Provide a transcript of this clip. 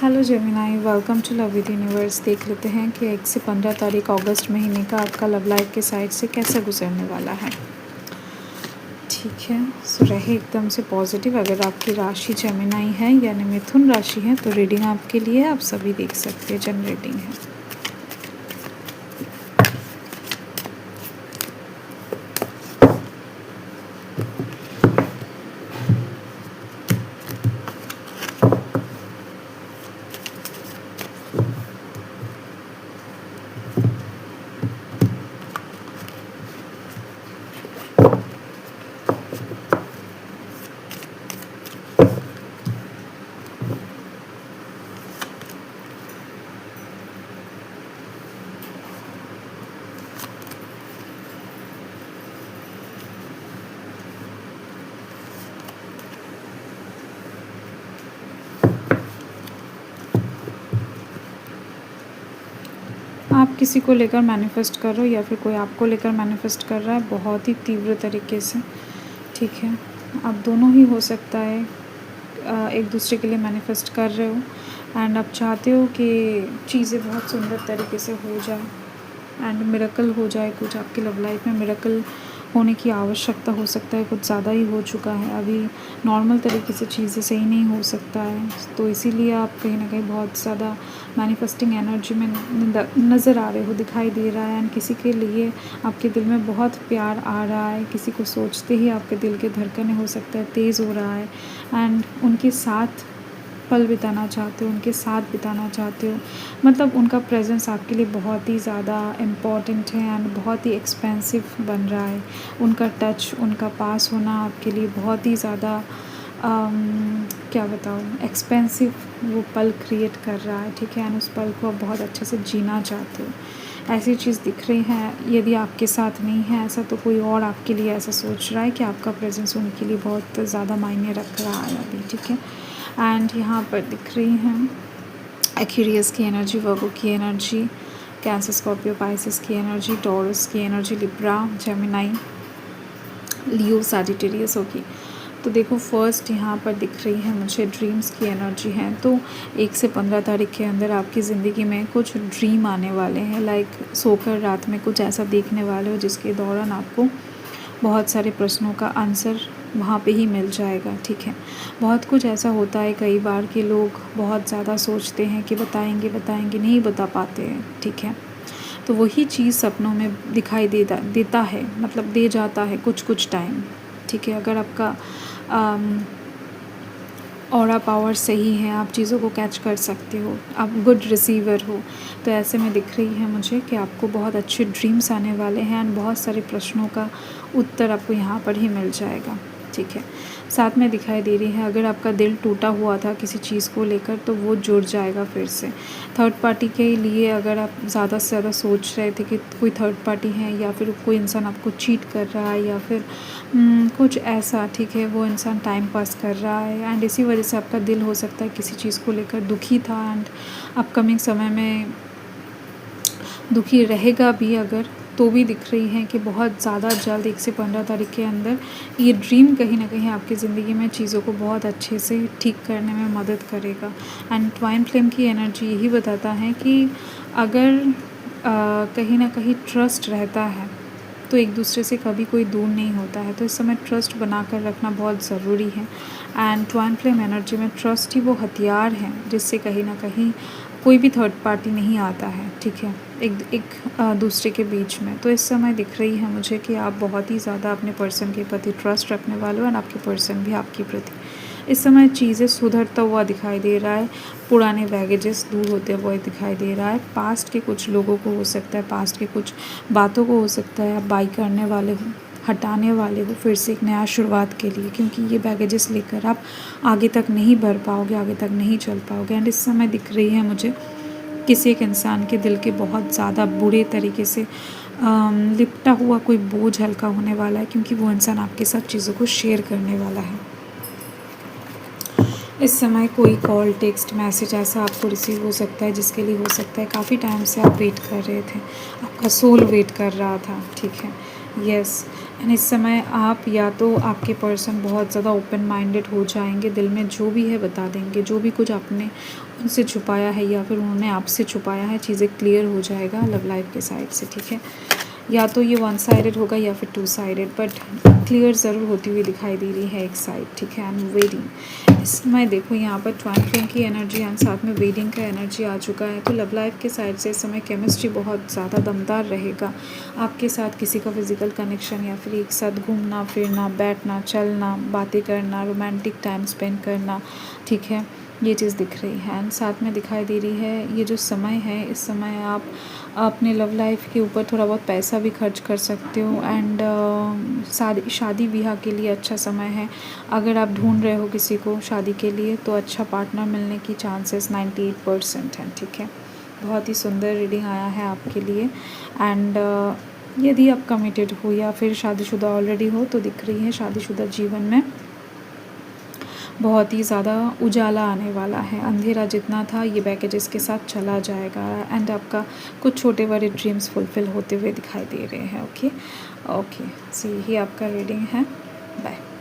Hello Gemini, welcome to love with universe. देख लेते हैं कि 1 से 15 तारीख अगस्त महीने का आपका लव लाइफ के साइड से कैसे गुजरने वाला है। ठीक है, सो रहे एकदम से पॉजिटिव। अगर आपकी राशि जेमिनाई है यानी मिथुन राशि है तो रीडिंग आपके लिए आप सभी देख सकते हैं, जनरेटिंग है। आप किसी को लेकर मैनिफेस्ट कर रहे हो या फिर कोई आपको लेकर मैनिफेस्ट कर रहा है बहुत ही तीव्र तरीके से। ठीक है, आप दोनों ही हो सकता है एक दूसरे के लिए मैनिफेस्ट कर रहे हो एंड आप चाहते हो कि चीज़ें बहुत सुंदर तरीके से हो जाए एंड मिरेकल हो जाए। कुछ आपकी लव लाइफ में मिरेकल होने की आवश्यकता हो सकता है, कुछ ज़्यादा ही हो चुका है, अभी नॉर्मल तरीके से चीज़ें सही नहीं हो सकता है, तो इसीलिए आप कहीं ना कहीं बहुत ज़्यादा मैनिफेस्टिंग एनर्जी में नज़र आ रहे हो, दिखाई दे रहा है। एंड किसी के लिए आपके दिल में बहुत प्यार आ रहा है, किसी को सोचते ही आपके दिल के धड़कनें हो सकता है तेज़ हो रहा है एंड उनके साथ पल बिताना चाहते हो, उनके साथ बिताना चाहते हो। मतलब उनका प्रेजेंस आपके लिए बहुत ही ज़्यादा इम्पॉर्टेंट है एंड बहुत ही एक्सपेंसिव बन रहा है। उनका टच, उनका पास होना आपके लिए बहुत ही ज़्यादा क्या बताऊँ, एक्सपेंसिव वो पल क्रिएट कर रहा है। ठीक है, एंड उस पल को आप बहुत अच्छे से जीना चाहते हो, ऐसी चीज़ दिख रही है। यदि आपके साथ नहीं है ऐसा तो कोई और आपके लिए ऐसा सोच रहा है कि आपका प्रेजेंस उनके लिए बहुत ज़्यादा मायने रख रहा है अभी। ठीक है, एंड यहाँ पर दिख रही हैं एक्वेरियस की एनर्जी, वर्गो की एनर्जी, कैंसर, स्कॉर्पियो, पाइसेस की एनर्जी, टॉरस की एनर्जी, लिब्रा, जेमिनाई, लियो, सैजिटेरियस होगी। तो देखो फर्स्ट यहाँ पर दिख रही है मुझे ड्रीम्स की एनर्जी है। तो 1 से 15 तारीख के अंदर आपकी ज़िंदगी में कुछ ड्रीम आने वाले हैं, लाइक सोकर रात में कुछ ऐसा देखने वाले हो जिसके दौरान आपको बहुत सारे प्रश्नों का आंसर वहाँ पे ही मिल जाएगा। ठीक है, बहुत कुछ ऐसा होता है कई बार कि लोग बहुत ज़्यादा सोचते हैं कि बताएंगे बताएंगे, नहीं बता पाते हैं। ठीक है, तो वही चीज़ सपनों में दिखाई देता है, मतलब दे जाता है कुछ टाइम। ठीक है, अगर आपका ऑरा पावर सही है, आप चीज़ों को कैच कर सकते हो, आप गुड रिसीवर हो, तो ऐसे में दिख रही है मुझे कि आपको बहुत अच्छे ड्रीम्स आने वाले हैं एंड बहुत सारे प्रश्नों का उत्तर आपको यहाँ पर ही मिल जाएगा। ठीक है, साथ में दिखाई दे रही है अगर आपका दिल टूटा हुआ था किसी चीज़ को लेकर तो वो जुड़ जाएगा फिर से। थर्ड पार्टी के लिए अगर आप ज़्यादा से ज़्यादा सोच रहे थे कि कोई थर्ड पार्टी है या फिर कोई इंसान आपको चीट कर रहा है या फिर कुछ ऐसा, ठीक है, वो इंसान टाइम पास कर रहा है एंड इसी वजह से आपका दिल हो सकता है किसी चीज़ को लेकर दुखी था एंड अपकमिंग समय में दुखी रहेगा भी अगर, तो भी दिख रही है कि बहुत ज़्यादा जल्द 1 से 15 तारीख के अंदर ये ड्रीम कहीं ना कहीं आपकी ज़िंदगी में चीज़ों को बहुत अच्छे से ठीक करने में मदद करेगा। एंड ट्वाइन फ्लेम की एनर्जी यही बताता है कि अगर कहीं ना कहीं ट्रस्ट रहता है तो एक दूसरे से कभी कोई दूर नहीं होता है, तो इस समय ट्रस्ट बना कर रखना बहुत ज़रूरी है। एंड ट्वाइन फ्लेम एनर्जी में ट्रस्ट ही वो हथियार है जिससे कहीं ना कहीं कोई भी थर्ड पार्टी नहीं आता है। ठीक है, एक दूसरे के बीच में। तो इस समय दिख रही है मुझे कि आप बहुत ही ज़्यादा अपने पर्सन के प्रति ट्रस्ट रखने वाले हो एंड आपके पर्सन भी आपके प्रति। इस समय चीज़ें सुधरता हुआ दिखाई दे रहा है, पुराने बैगेजेस दूर होते हुए दिखाई दे रहा है। पास्ट के कुछ लोगों को हो सकता है, पास्ट के कुछ बातों को हो सकता है आप बाई करने वाले हो, हटाने वाले हो फिर से एक नया शुरुआत के लिए, क्योंकि ये बैगेजेस लेकर आप आगे तक नहीं बढ़ पाओगे, आगे तक नहीं चल पाओगे। एंड इस समय दिख रही है मुझे किसी एक इंसान के दिल के बहुत ज़्यादा बुरे तरीके से लिपटा हुआ कोई बोझ हल्का होने वाला है, क्योंकि वो इंसान आपके साथ चीज़ों को शेयर करने वाला है। इस समय कोई कॉल, टेक्स्ट, मैसेज ऐसा आपको रिसीव हो सकता है जिसके लिए हो सकता है काफ़ी टाइम से आप वेट कर रहे थे, आपका सोल वेट कर रहा था। ठीक है, यस। एंड इस समय आप या तो आपके पर्सन बहुत ज़्यादा ओपन माइंडेड हो जाएंगे, दिल में जो भी है बता देंगे, जो भी कुछ आपने उनसे छुपाया है या फिर उन्होंने आपसे छुपाया है, चीज़ें क्लियर हो जाएगा लव लाइफ के साइड से, ठीक है। या तो ये वन साइडेड होगा या फिर टू साइडेड, बट क्लियर ज़रूर होती हुई दिखाई दे रही है एक साइड, ठीक है। एंड वेडिंग, इसमें देखो यहाँ पर ट्वाइन फ्लेम की एनर्जी एंड साथ में वेडिंग का एनर्जी आ चुका है। तो लव लाइफ के साइड से इस समय केमिस्ट्री बहुत ज़्यादा दमदार रहेगा। आपके साथ किसी का फिजिकल कनेक्शन या फिर एक साथ घूमना फिरना, बैठना, चलना, बातें करना, रोमांटिक टाइम स्पेंड करना, ठीक है, ये चीज़ दिख रही है। एंड साथ में दिखाई दे रही है ये जो समय है, इस समय आप अपने लव लाइफ के ऊपर थोड़ा बहुत पैसा भी खर्च कर सकते हो। एंड शादी ब्याह के लिए अच्छा समय है। अगर आप ढूंढ रहे हो किसी को शादी के लिए तो अच्छा पार्टनर मिलने की चांसेस 98% हैं, ठीक है। बहुत ही सुंदर रीडिंग आया है आपके लिए। एंड यदि आप कमिटेड हो या फिर शादीशुदा ऑलरेडी हो तो दिख रही है शादीशुदा जीवन में बहुत ही ज़्यादा उजाला आने वाला है। अंधेरा जितना था ये पैकेजेस के साथ चला जाएगा। एंड आपका कुछ छोटे बड़े ड्रीम्स फुलफ़िल होते हुए दिखाई दे रहे हैं। ओके, सो यही आपका रीडिंग है। बाय।